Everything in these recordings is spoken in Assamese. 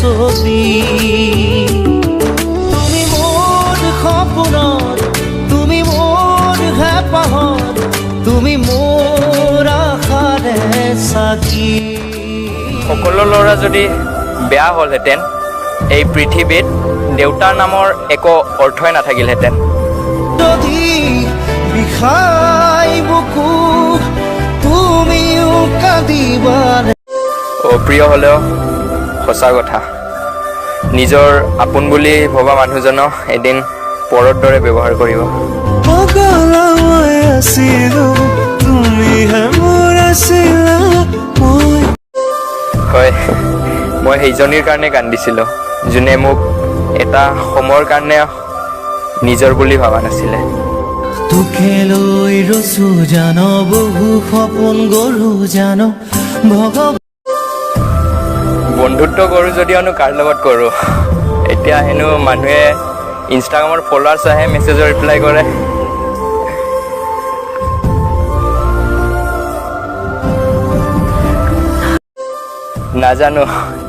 ছবি তুমি মোৰ সপোনত তুমি মোৰ হেঁপাহত তুমি মোৰ আশাৰে চাকি সকলো ল'ৰা যদি বেয়া হ'লহেঁতেন এই পৃথিৱীত দেউতাৰ নামৰ একো অৰ্থই নাথাকিলহেঁতেন যদি বিষাই বুকু তুমিও কাঁদিবাৰে অপ্ৰিয় হ'লেও সঁচা কথা নিজৰ আপোন বুলি ভবা মানুহজনক এদিন পৰৰ দৰে ব্যৱহাৰ কৰিব পগলা মই আছিলো তুমিহে মোৰ আছিলা হয় মই সেইজনীৰ কাৰণে কান্দিছিলোঁ যোনে মোক এটা সময়ৰ কাৰণে নিজৰ বুলি ভবা নাছিলে তোকে লৈ ৰচো জান বহু সপোন গঢ়ো জান ভগৱান বন্ধুত্ব কৰোঁ যদিওনো কাৰ লগত কৰোঁ এতিয়া হেনো মানুহে ইনষ্টাগ্ৰামৰ ফলোৱাৰ্ছ আহে মেছেজৰ ৰিপ্লাই কৰে নাজানো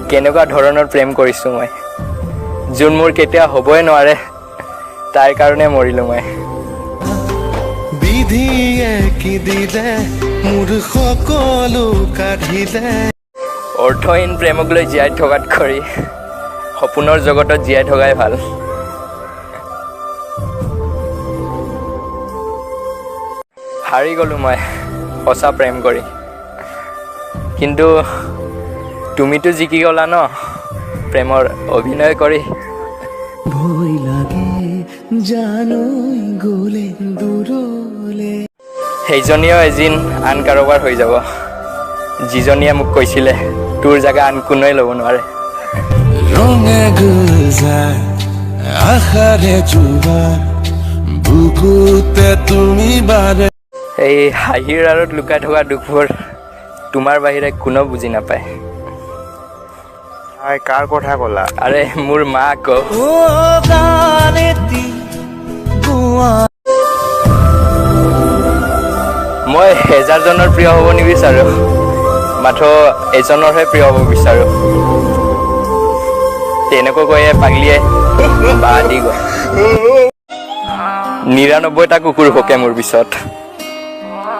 কেনেকুৱা ধৰণৰ প্ৰেম কৰিছোঁ মই যোন মোৰ কেতিয়া হ'বই নোৱাৰে তাৰ কাৰণে মৰিলোঁ মই বিধিয়ে কি দিলে মোৰ সকলো কাঢ়িলে অৰ্থহীন প্ৰেমক লৈ জীয়াই থকাত কৰি সপোনৰ জগতত জীয়াই থকাই ভাল হাৰি গ'লোঁ মই সঁচা প্ৰেম কৰি কিন্তু তুমিতো জিকি গ'লা ন প্ৰেমৰ অভিনয় কৰি ভয় লাগে জানো গ'লে দূৰলে সেইজনীও এদিন আন কাৰোবাৰ হৈ যাব যিজনীয়ে মোক কৈছিলে তোৰ জেগা আন কোনোৱে ল'ব নোৱাৰে ৰঙে গুলজাৰ আশাৰে জোৱাৰ বুকুতে তুমি বাৰে এই হাঁহিৰ আঁৰত লুকাই থকা দুখবোৰ তোমাৰ বাহিৰে কোনো বুজি নাপায় কাৰ কথা ক'লা আৰে মোৰ মা আকৌ মই হেজাৰজনৰ প্ৰিয় হ'ব নিবিচাৰোঁ মাথো এজনৰহে প্ৰিয় হ'ব বিচাৰোঁ তেনেকৈ কৈয়ে পাগলিয়ে বা দি গ'ল ৯৯টা কুকুৰ ভোকে মোৰ পিছত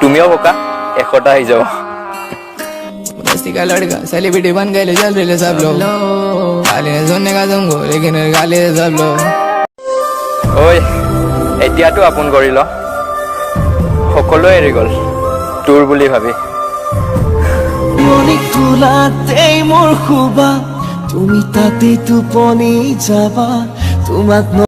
তুমিও ভোকা ১০০টা হৈ যাব मस्ती का लड़का सेलिब्रिटी बन गए चल रहे सब लोग गाली सुनने का तुमको लेकिन गाली सब लोग ঐ এতিয়াতো আপোন কৰি ল সকলোৱে এৰি গ'ল তোৰ বুলি ভাবি মনি খোলাতেই মোৰ শুবা তুমি তাতে টোপনি যাবা তোমাক